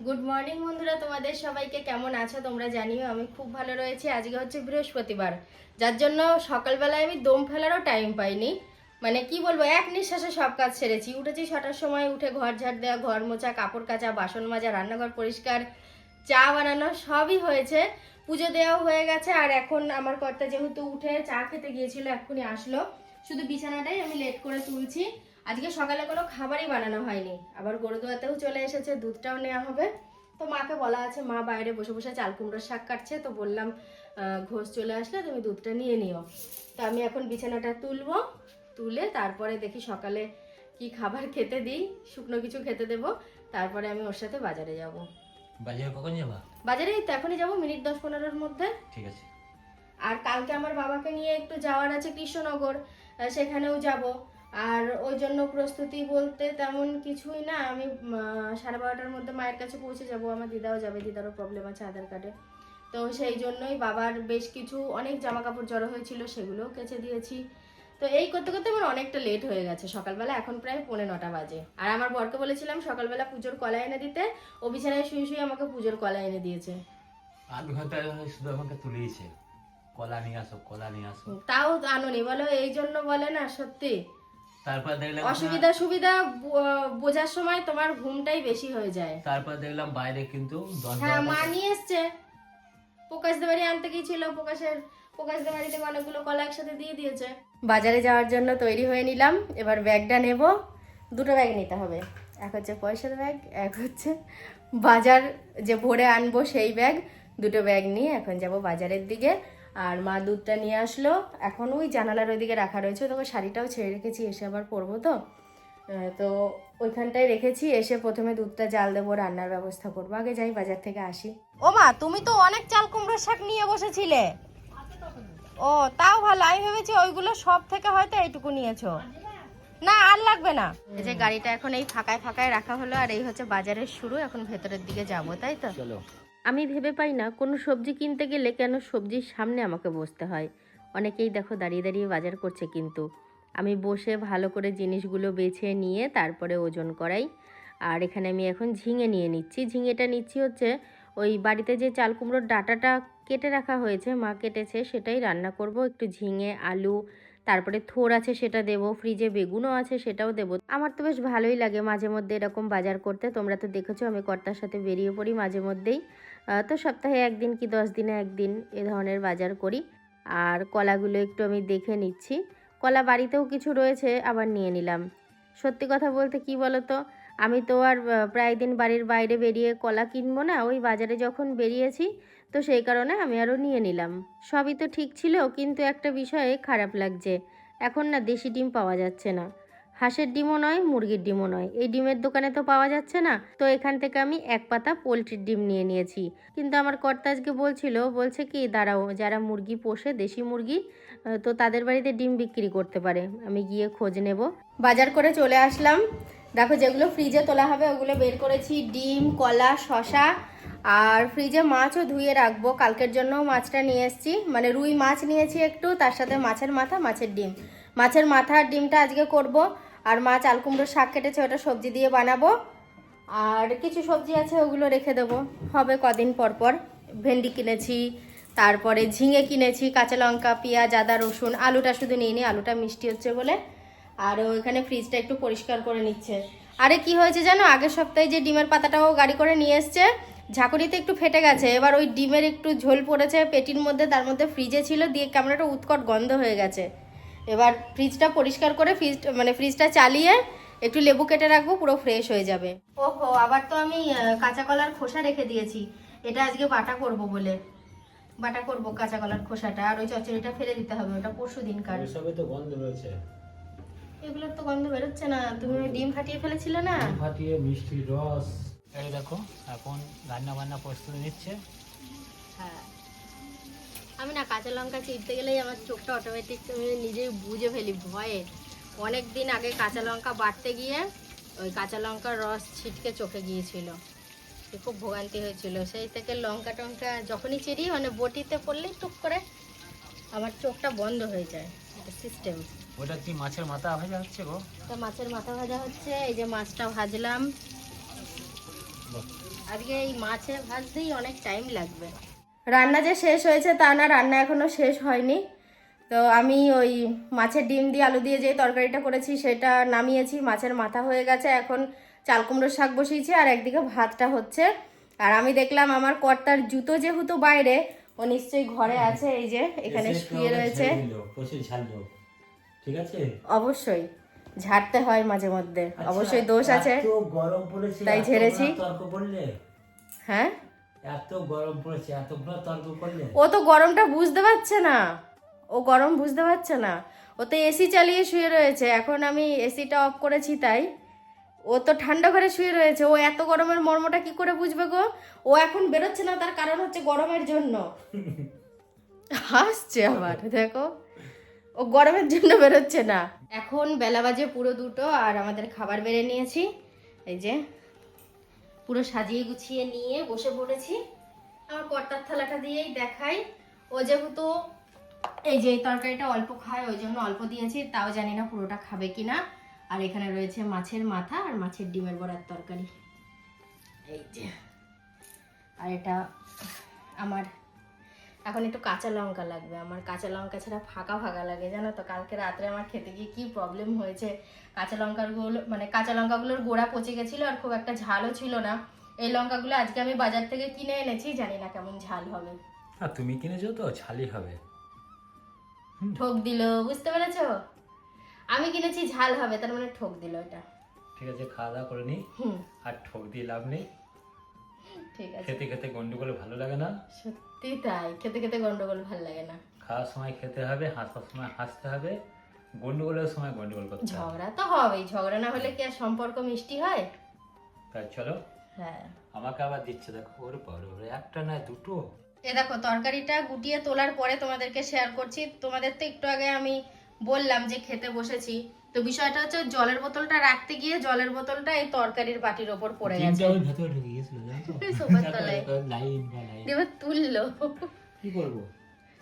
Good morning বন্ধুরা, তোমাদের সবাইকে কেমন আছো তোমরা জানিও। আমি খুব ভালো রয়েছি। আজকে হচ্ছে বৃহস্পতিবার, যার জন্য সকালবেলায় আমি দম ফেলারও টাইম পাইনি। মানে কি বলবো, এক নিঃশ্বাসে সব কাজ সেরেছি। উঠেছি 6টার সময়, উঠে ঘর ঝাড় দেওয়া, ঘর মোছা, কাপড় কাচা, বাসন মাজা, রান্নাঘর পরিষ্কার, চা বানানো সবই হয়েছে। পুজো দেওয়াও হয়ে গেছে। আর এখন আমার কর্তা যেহেতু উঠে চা খেতে গিয়েছিল, এক্ষুনি আসলো। শুধু বিছানাটাই আমি লেট করে তুলছি। আজকে সকালে কোনো খাবারই বানানো হয়নি। আবার গরু দোয়াতেও চলে এসেছে, দুধটাও নেওয়া হবে। তো মাকে বলা আছে, মা বাইরে বসে বসে চাল কুমড়োর শাক কাটছে। তো বললাম ঘোষ চলে আসলে তুমি দুধটা নিয়ে নিও। তো আমি এখন বিছানাটা তুলবো, তুলে তারপরে দেখি সকালে কি খাবার খেতে দিই, শুকনো কিছু খেতে দেবো। তারপরে আমি ওর সাথে বাজারে যাব। বাজারে কখন যাবা? বাজারে তো এখনই যাবো, মিনিট 10-15-এর মধ্যে। ঠিক আছে। আর কালকে আমার বাবাকে নিয়ে একটু যাওয়ার আছে কৃষ্ণনগর, সেখানেও যাব। আর ওই জন্য প্রস্তুতি বলতে তেমন কিছুই না। আমি 12:30টার মধ্যে মায়ের কাছে পৌঁছে যাব। আমার দিদাও যাবে, দিদারও প্রবলেম আছে আধার কার্ডে। তো সেই জন্যই বাবার বেশ কিছু অনেক জামা কাপড় জড়ো হয়েছিল, সেগুলোও কেচে দিয়েছি। তো এই করতে করতে আমার অনেকটা লেট হয়ে গেছে সকালবেলা। এখন প্রায় 9:45 বাজে। আর আমার বরকে বলেছিলাম সকালবেলা পুজোর কলা এনে দিতে, ও বিছানায় শুয়ে শুয়ে আমাকে পুজোর কলা এনে দিয়েছে। 8 ঘন্টা শুধু আমাকে তুলিয়েছে, কলা নিয়ে আসো, কলা নিয়ে আসো। তাও আনোনি বলো, এই জন্য বলে না সত্যি। তারপর দেখলাম অসুবিধা সুবিধা বোঝার সময় তোমার ঘুমটাই বেশি হয়ে যায়। তারপর দেখলাম বাইরে কিন্তু হ্যাঁ, মা নিয়ে এসছে। প্রকাশদের বাড়ি আনতে গিয়েছিল, প্রকাশদের বাড়ি থেকে অনেকগুলো কলা একসাথে দিয়ে দিয়েছে। বাজারে যাওয়ার জন্য তৈরি হয়ে নিলাম। এবার ব্যাগটা নেব। দুটো ব্যাগ নিতে হবে, এক হচ্ছে পয়সার ব্যাগ, এক হচ্ছে বাজার যে ভরে আনবো সেই ব্যাগ। দুটো ব্যাগ নিয়ে এখন যাব বাজারের দিকে। আর মা দুধটা নিয়ে আসলো, এখন ওই জানালার ওইদিকে রাখা রয়েছে। তোকে শাড়িটাও ছেড়ে রেখেছি, এসে আবার পরবো। তো ওইখানটায় রেখেছি। এসে প্রথমে দুধটা জাল দেবো, রান্নার ব্যবস্থা করবো। আগে যাই বাজার থেকে আসি। ও মা, তুমি তো অনেক চাল কুমড়োর শাক নিয়ে বসেছিলে। ও, তাও ভালো। আমি ভেবেছি ওইগুলো সব থেকে হয়তো এইটুকু নিয়েছো। না, আর লাগবে না। এই যে গাড়িটা এখন এই ফাঁকায় ফাঁকায় রাখা হলো। আর এই হচ্ছে বাজারের শুরু। এখন ভেতরের দিকে যাবো, তাই তো? চলো। আমি ভেবে পাই না কোনো সবজি কিনতে গেলে কেন সবজির সামনে আমাকে বসতে হয়। অনেকেই দেখো দাঁড়িয়ে দাঁড়িয়ে বাজার করছে, কিন্তু আমি বসে ভালো করে জিনিসগুলো বেছে নিয়ে তারপরে ওজন করাই। আর এখানে আমি এখন ঝিঙে নিয়ে নিচ্ছি। ঝিঙেটা নিচ্ছি হচ্ছে ওই বাড়িতে যে চাল কুমড়োর ডাঁটাটা কেটে রাখা হয়েছে, মা কেটেছে, সেটাই রান্না করব। একটু ঝিঙে, আলু, তারপরে থোর আছে সেটা দেবো, ফ্রিজে বেগুনও আছে সেটাও দেবো। আমার তো বেশ ভালোই লাগে মাঝে মধ্যে এরকম বাজার করতে। তোমরা তো দেখেছো আমি কর্তার সাথে বেরিয়ে পড়ি মাঝে মধ্যেই। তো সপ্তাহে 1 দিন কি 10 দিনে 1 দিন এ ধরনের বাজার করি। আর কলাগুলো একটু আমি দেখে নিচ্ছি। কলা বাড়িতেও কিছু রয়েছে, আবার নিয়ে নিলাম। সত্যি কথা বলতে কি বলো তো, আমি তো আর প্রায় দিন বাড়ির বাইরে বেরিয়ে কলা কিনবো না। ওই বাজারে যখন বেরিয়েছি তো সেই কারণে আমি আরও নিয়ে নিলাম। সবই তো ঠিক ছিল, কিন্তু একটা বিষয়ে খারাপ লাগছে। এখন না দেশি ডিম পাওয়া যাচ্ছে না। হাঁসের ডিমও নয়, মুরগির ডিমও নয়। এই ডিমের দোকানে তো পাওয়া যাচ্ছে না। তো এখান থেকে আমি এক পাতা পোলট্রির ডিম নিয়ে নিয়েছি। কিন্তু আমার কর্তা আজকে বলছে কি দাঁড়াও, যারা মুরগি পোষে, দেশি মুরগি, তো তাদের বাড়িতে ডিম বিক্রি করতে পারে। আমি গিয়ে খোঁজ নেব। বাজার করে চলে আসলাম। দেখো যেগুলো ফ্রিজে তোলা হবে ওগুলো বের করেছি। ডিম, কলা, শশা, আর ফ্রিজে মাছও ধুয়ে রাখবো। কালকের জন্য মাছটা নিয়ে এসেছি, মানে রুই মাছ নিয়েছি একটু, তার সাথে মাছের মাথা, মাছের ডিম। মাছের মাথা আর ডিমটা আজকে করব। আর মা চাল কুমড়োর শাক কেটেছে, ওটা সবজি দিয়ে বানাবো। আর কিছু সবজি আছে ওগুলো রেখে দেবো, হবে কদিন পর পর। ভেন্ডি কিনেছি, তারপরে ঝিঙে কিনেছি, কাঁচা লঙ্কা, পেঁয়াজ, আদা, রসুন। আলুটা শুধু নিইনি, আলুটা মিষ্টি হচ্ছে বলে। আর ওইখানে ফ্রিজটা একটু পরিষ্কার করে নিচ্ছে। আরে কি হয়েছে জানো, আগের সপ্তাহে যে ডিমের পাতাটাও গাড়ি করে নিয়ে এসছে, ঝাঁকুনিতে একটু ফেটে গেছে। এবার ওই ডিমের একটু ঝোল পড়েছে পেটির মধ্যে, তার মধ্যে ফ্রিজে ছিল, দিয়ে কেমন একটা উৎকট গন্ধ হয়ে গেছে। এবার ফ্রিজটা পরিষ্কার করে ফ্রিজটা চালিয়ে একটু লেবু কেটে রাখবো, পুরো ফ্রেশ হয়ে যাবে। ওহো, আবার তো আমি কাঁচা কলার খোসা রেখে দিয়েছি। এটা আজকে বাটা করব বলে বাটা করব কাঁচা কলার খোসাটা। আর ওই চচ্চড়িটা ফেলে দিতে হবে, ওটা পরশু দিনকার। এসবে তো গন্ধ রয়েছে। এগুলোর তো গন্ধ বেরোচ্ছে না। তুমি ডিম ফাটিয়ে ফেলেছিলে না? ডিম ফাটিয়ে মিষ্টি রস। এই দেখো এখন রান্না বান্না প্রস্তুতি নিচ্ছে। হ্যাঁ, আমি না কাঁচা লঙ্কা চিরতে গেলেই আমার চোখটা অটোমেটিক আমি নিজেই বুঝে ফেলি ভয়ে। অনেক দিন আগে কাঁচা লঙ্কা বাটতে গিয়ে ওই কাঁচা লঙ্কার রস ছিটকে চোখে গিয়েছিল, খুব ভোগান্তি হয়েছিল। সেই থেকে লঙ্কা টঙ্কা যখনই চিরি, মানে বটিতে পড়লেই টুক করে আমার চোখটা বন্ধ হয়ে যায়। সিস্টেম। ওটা কি মাছের মাথা ভাজা হচ্ছে গো? তা মাছের মাথা ভাজা হচ্ছে। এই যে মাছটা ভাজলাম। আজকে এই মাছে ভাজতেই অনেক টাইম লাগবে। রান্না যে শেষ হয়েছে তা না, রান্না এখনো শেষ হয়নি। তো আমি ওই মাছের ডিম দিয়ে আলু দিয়ে যে তরকারিটা করেছি সেটা নামিয়েছি, মাছের মাথা হয়ে গেছে, এখন চাল কুমড়োর শাক বসিয়েছি আর একদিকে ভাতটা হচ্ছে। আর আমি দেখলাম আমার কর্তার জুতো যেহেতু বাইরে, ও নিশ্চয়ই ঘরে আছে, এই যে এখানে শুয়ে রয়েছে। ঠিক আছে, অবশ্যই ঝাড়তে হয় মাঝে মধ্যে, অবশ্যই দোষ আছে, এত গরম পড়েছে তাই ঝেড়েছি। তর্ক করলে, হ্যাঁ এত গরম পড়েছে এতগুলো তর্ক করলে। ও তো গরমটা বুঝতে পারছে না, ও গরম বুঝতে পারছে না, ও তো এসি চালিয়ে শুয়ে রয়েছে, এখন আমি এসিটা অফ করেছি তাই। ও তো ঠান্ডা ঘরে শুয়ে রয়েছে, ও এত গরমের মর্মটা কি করে বুঝবে গো? ও এখন বেরোচ্ছে না, তার কারণ হচ্ছে গরমের জন্য। হাসছে আবার, দেখো ও গরমের জন্য বেরোচ্ছে না। এখন বেলা বাজে পুরো 2টো আর আমাদের খাবার বেড়ে নিয়েছি, এই যে পুরো সাজিয়ে গুছিয়ে নিয়ে বসে পড়েছি। আমার কর্তার থালাটা দিয়েই দেখাই, ও যেহেতু এই যে তরকারিটা অল্প খায় ওই জন্য অল্প দিয়েছি, তাও জানি না পুরোটা খাবে কিনা। আর এখানে রয়েছে মাছের মাথা আর মাছের ডিমের বড়ার তরকারি, এই যে। আর এটা আমার এখন একটু কাঁচা লঙ্কা লাগবে, আমার কাঁচা লঙ্কা ছাড়া ফাঁকা ফাঁকা লাগে জানো তো। কালকে রাত্রে আমার খেতে গিয়ে কি প্রবলেম হয়েছে, কাঁচা লঙ্কাগুলো মানে কাঁচা লঙ্কাগুলোর গোড়া পচে গেছিলো আর খুব একটা ঝালও ছিল না। এই লঙ্কাগুলো আজকে আমি বাজার থেকে কিনে এনেছি, জানি না কেমন ঝাল হবে। আর তুমি কিনেছো তো ঝালই হবে। ঠক দিল, বুঝতে পেরেছো? আমি কিনেছি ঝাল হবে, তার মানে ঠক দিল এটা। ঠিক আছে, খাওয়া দাওয়া করে নি, আর ঠক দিয়ে লাভ নেই। ঠিক আছে, খেতে খেতে গন্ডগোল ভালো লাগে না। সত্যি তাই, খেতে খেতে গন্ডগোল ভালো লাগে না। খাওয়ার সময় খেতে হবে, হাসার সময় হাসতে হবে, গন্ডগোলের সময় গন্ডগোল করতে হবে। ঝগড়া তো হবেই, ঝগড়া না হলে কি আর সম্পর্ক মিষ্টি হয়? তাই চলো। হ্যাঁ, আমাকে আবার দিচ্ছে দেখো, ওর বড় একটা না দুটো। এ দেখো তরকারিটা গুটিয়ে তোলার পরে তোমাদেরকে শেয়ার করছি। তোমাদের তো একটু আগে আমি বললাম যে খেতে বসেছি, তো বিষয়টা হচ্ছে জলের বোতলটা রাখতে গিয়ে জলের বোতলটা এই তরকারির বাটির ওপর পড়ে গেছে, ওই ভেতরে ঢুকে গিয়েছিল জানো তো। সোফার তলায়। লাইন বা লাইন এবার তুললো। কি করব?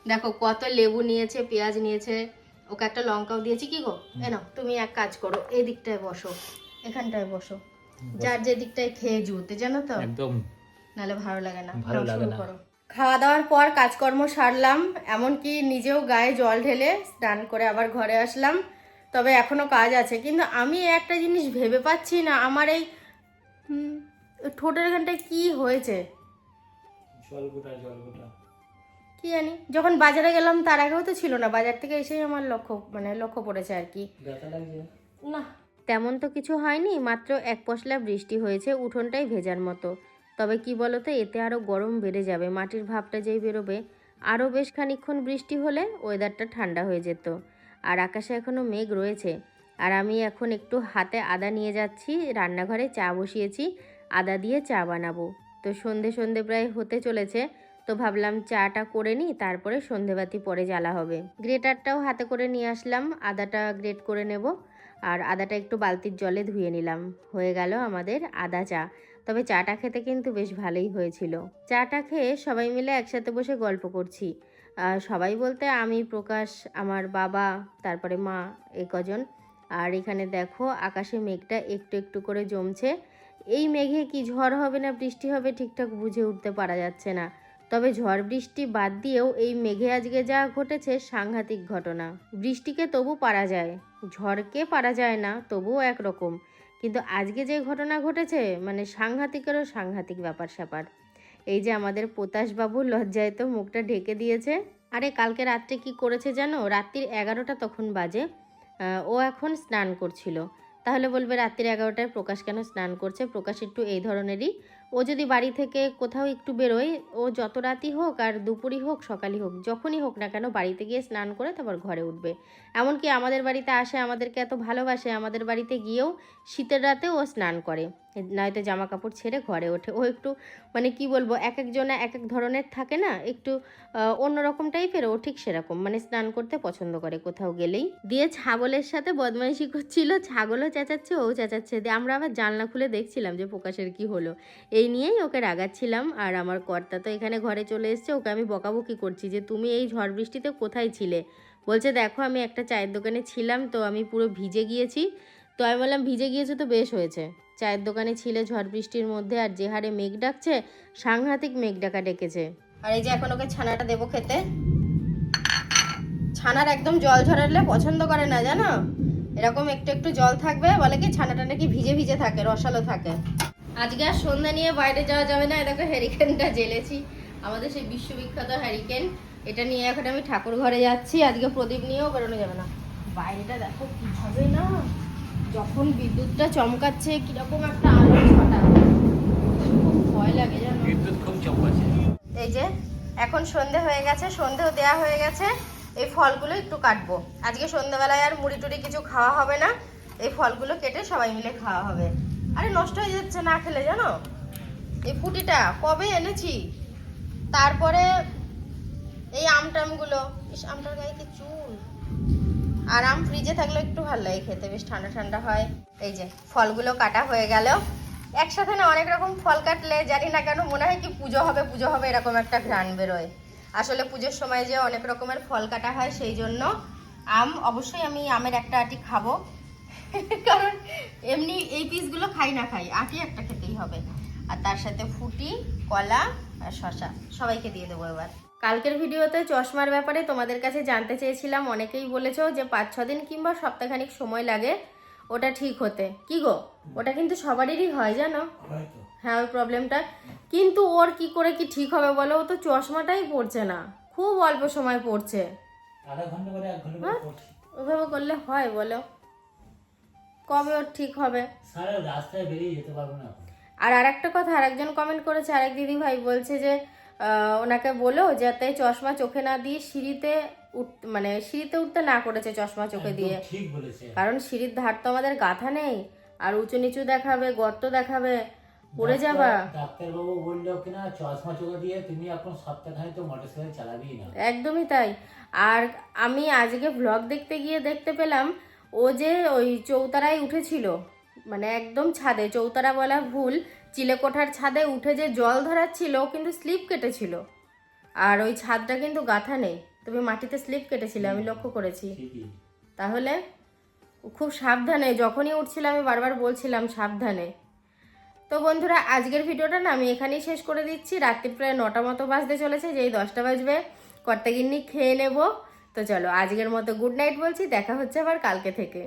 দেখো কত লেবু নিয়েছে, পেঁয়াজ নিয়েছে, ওকে একটা লঙ্কাও দিয়েছি। কি গো, নাও তুমি এক কাজ করো, এই দিকটায় বসো, এখানটায় বসো, যার যে দিকটায় খেয়ে জুতে জানো তো, একদম নাহলে ভালো লাগে না। ভালো লাগে না। করো। খাওয়া দাওয়ার পর কাজকর্ম সারলাম, এমনকি নিজেও গায়ে জল ঢেলে স্নান করে আবার ঘরে আসলাম। তবে এখনো কাজ আছে, কিন্তু আমি একটা জিনিস ভেবে পাচ্ছি না, আমার এই ঠোঁটের এখানটায় কি হয়েছে জলগোটা কি জানি। যখন বাজারে গেলাম তার আগেও তো ছিল না, বাজার থেকে এসেই আমার লক্ষ্য পড়েছে আর কি। ব্যথা লাগছে না তেমন তো কিছু হয়নি, মাত্র এক পশলা বৃষ্টি হয়েছে, উঠোনটাই ভেজার মতো। তবে কি বলতো, এতে আরও গরম বেড়ে যাবে, মাটির ভাবটা যেই বেরোবে। আরও বেশ খানিকক্ষণ বৃষ্টি হলে ওয়েদারটা ঠান্ডা হয়ে যেত। আর আকাশে এখনও মেঘ রয়েছে। আর আমি এখন একটু হাতে আদা নিয়ে যাচ্ছি, রান্নাঘরে চা বসিয়েছি, আদা দিয়ে চা বানাবো। তো সন্ধে প্রায় হতে চলেছে, তো ভাবলাম চাটা করে নিই, তারপরে সন্ধেবাতি পরে জ্বালা হবে। গ্রেটারটাও হাতে করে নিয়ে আসলাম, আদাটা গ্রেট করে নেব। আর আদাটা একটু বালতির জলে ধুয়ে নিলাম, হয়ে গেল আমাদের আদা চা। তবে চাটা খেতে কিন্তু বেশ ভালোই হয়েছিল। চাটা খেয়ে সবাই মিলে একসাথে বসে গল্প করছি। সবাই বলতে আমি, প্রকাশ, আমার বাবা, তারপরে মা, এই কজন। আর এখানে দেখো আকাশে মেঘটা একটু একটু করে জমছে। এই মেঘে কি ঝড় হবে না বৃষ্টি হবে ঠিকঠাক বুঝে উঠতে পারা যাচ্ছে না। তবে ঝড় বৃষ্টি বাদ দিয়েও এই মেঘে আজকে যা ঘটেছে সাংঘাতিক ঘটনা। বৃষ্টিকে তবু পারা যায়, ঝড়কে পারা যায় না, তবুও একরকম। কিন্তু আজকে যে ঘটনা ঘটেছে মানে সাংঘাতিকেরও সাংঘাতিক ব্যাপার স্যাপার। এই যে আমাদের পোতাশবাবু লজ্জায় তো মুখটা ঢেকে দিয়েছে। আরে কালকে রাত্রে কি করেছে জানো, রাত্রির 11টা তখন বাজে, ও এখন স্নান করছিল। তাহলে বলবে রাত্রির 11টায় প্রকাশ কেন স্নান করছে? প্রকাশ একটু এই ধরনেরই। ও যদি বাড়ি থেকে কোথাও একটু বেরোয়, ও যত রাতই হোক আর দুপুরই হোক সকালই হোক যখনই হোক না কেন বাড়িতে গিয়ে স্নান করে তারপর ঘরে উঠবে। এমনকি আমাদের বাড়িতে আসে, আমাদেরকে এত ভালোবাসে, আমাদের বাড়িতে গিয়েও শীতের রাতে ও স্নান করে, নয়তো জামা কাপড় ছেড়ে ঘরে ওঠে। ও একটু মানে কি বলবো, এক একজনে এক এক ধরনের থাকে না, একটু অন্যরকম টাইপের, ও ঠিক সেরকম মানে স্নান করতে পছন্দ করে কোথাও গেলেই। দিয়ে ছাগলের সাথে বদমাইশি করছিল, ছাগলও চেঁচাচ্ছে ও চেঁচাচ্ছে, দিয়ে আমরা আবার জানলা খুলে দেখছিলাম যে প্রকাশের কি হলো। এই নিয়েই ওকে রাগাচ্ছিলাম। আর আমার কর্তা তো এখানে ঘরে চলে এসছে, ওকে আমি বকাবকি করছি যে তুমি এই ঝড় বৃষ্টিতে কোথায় ছিলে। বলছে দেখো আমি একটা চায়ের দোকানে ছিলাম, তো আমি পুরো ভিজে গিয়েছি। তো আমি বললাম ভিজে গিয়েছো তো বেশ হয়েছে, চায়ের দোকানে ছিলে ঝড় বৃষ্টির মধ্যে, আর যে হারে মেঘ ডাকছে, সাংঘাতিক মেঘ ডাকা ডেকেছে। আর এই যে এখন ওকে ছানাটা দেবো খেতে। ছানার একদম জল ঝরালে পছন্দ করে না, জানো, এরকম একটু একটু জল থাকবে, বলে কি ছানাটা নাকি ভিজে ভিজে থাকে, রসালো থাকে। আজকে আর সন্ধ্যা নিয়ে বাইরে যাওয়া যাবে না, দেখো হ্যারিকেনটা জ্বেলেছি, আমাদের সেই বিশ্ববিখ্যাত হ্যারিকেন। এটা নিয়ে এখন আমি ঠাকুর ঘরে যাচ্ছি, আজকে প্রদীপ নিয়েও বেরোনো যাবে না। বাইরেটা দেখো কি হবে না, যখন বিদ্যুৎটা চমকাচ্ছে কিরকম একটা আলো ছটা, খুব ভয় লাগে জানো, বিদ্যুৎ খুব চমকাচ্ছে। এই যে এখন সন্ধে হয়ে গেছে, সন্ধেও দেয়া হয়ে গেছে। এই ফলগুলো একটু কাটবো, আজকে সন্ধ্যেবেলায় আর মুড়ি টুড়ি কিছু খাওয়া হবে না, এই ফলগুলো কেটে সবাই মিলে খাওয়া হবে। আরে নষ্ট হয়ে যাচ্ছে না খেলে, জানো, এই ফুটিটা কবে এনেছি। তারপরে এই আমটামগুলো, আমটার গায়ে কি চুল, আর আম ফ্রিজে থাকলে একটু ভালো লাগে খেতে, বেশ ঠান্ডা ঠান্ডা হয়। এই যে ফলগুলো কাটা হয়ে গেল। একসাথে না অনেক রকম ফল কাটলে জানি না কেন মনে হয় কি পুজো হবে পুজো হবে, এরকম একটা ঘ্রাণ বেরোয়। আসলে পুজোর সময় যে অনেক রকমের ফল কাটা হয়, সেই জন্য আম অবশ্যই আমি আমের একটা আটি খাবো কারণ এমনি এই পিসগুলো খাই না খাই, আটি একটা খেতেই হবে। আর তার সাথে ফুটি, কলা আর শশা সবাইকে দিয়ে দেবো এবার। কালকের ভিডিওতে চশমার ব্যাপারে তোমাদের কাছে জানতে চেয়েছিলাম, অনেকেই বলেছো যে 5-6 দিন কিংবা সপ্তাহখানিক সময় লাগে ওটা ঠিক হতে। কি গো, ওটা কিন্তু সবারই হয় জানো, হ্যাঁ ওই প্রবলেমটা। কিন্তু ওর কি করে কি ঠিক হবে বলো, ও তো চশমাটাই পড়ছে না, খুব অল্প সময় পড়ছে। আধা ঘন্টা করে 1 ঘন্টা করে পড়ছি। ওভাবে করলে হয় বলো, কবে ওর ঠিক হবে? সারা রাস্তায় বেরিয়ে যেতে পারবো না এখন। আর আরেকটা কথা, আরেকজন কমেন্ট করেছে, আরেক দিদি ভাই বলছে যে ওনাকে বলো যাতে চশমা চোখে না দিয়ে সিঁড়িতে মানে সিঁড়িতে উঠতে না করেছে চশমা চোখে দিয়ে, ঠিক বলেছে। কারণ সিঁড়ির ধার তো আমাদের গাঁথা নেই, আর উঁচু নিচু দেখাবে, গর্ত দেখাবে, পড়ে যাবা। ডাক্তারবাবু বললো কিনা চশমা চোখে দিয়ে তুমি এখন সপ্তাহখানিক তো মোটরসাইকেল চালাবেই না। একদমই তাই। আর আমি আজকে ভ্লগ দেখতে গিয়ে দেখতে পেলাম ও যে ওই চৌতারায় উঠেছিল, মানে একদম ছাদে, চৌতারা বলা ভুল, চিলেকোঠার ছাদে উঠে যে জল ধরাচ্ছিল, ও কিন্তু স্লিপ কেটেছিল। আর ওই ছাদটা কিন্তু গাঁথা নেই, তুমি মাটিতে স্লিপ কেটেছিলে, আমি লক্ষ্য করেছি। ঠিকই। তাহলে খুব সাবধানে, যখনই উঠছিল আমি বারবার বলছিলাম সাবধানে। তো বন্ধুরা, আজকের ভিডিওটা না আমি এখানেই শেষ করে দিচ্ছি। রাত্রি প্রায় 9টা মতো বাজতে চলেছে, যেই 10টা বাজবে কর্তাগিন্নি খেয়ে নেব। তো চলো আজকের মতো গুড নাইট বলছি, দেখা হচ্ছে আবার কালকে থেকে।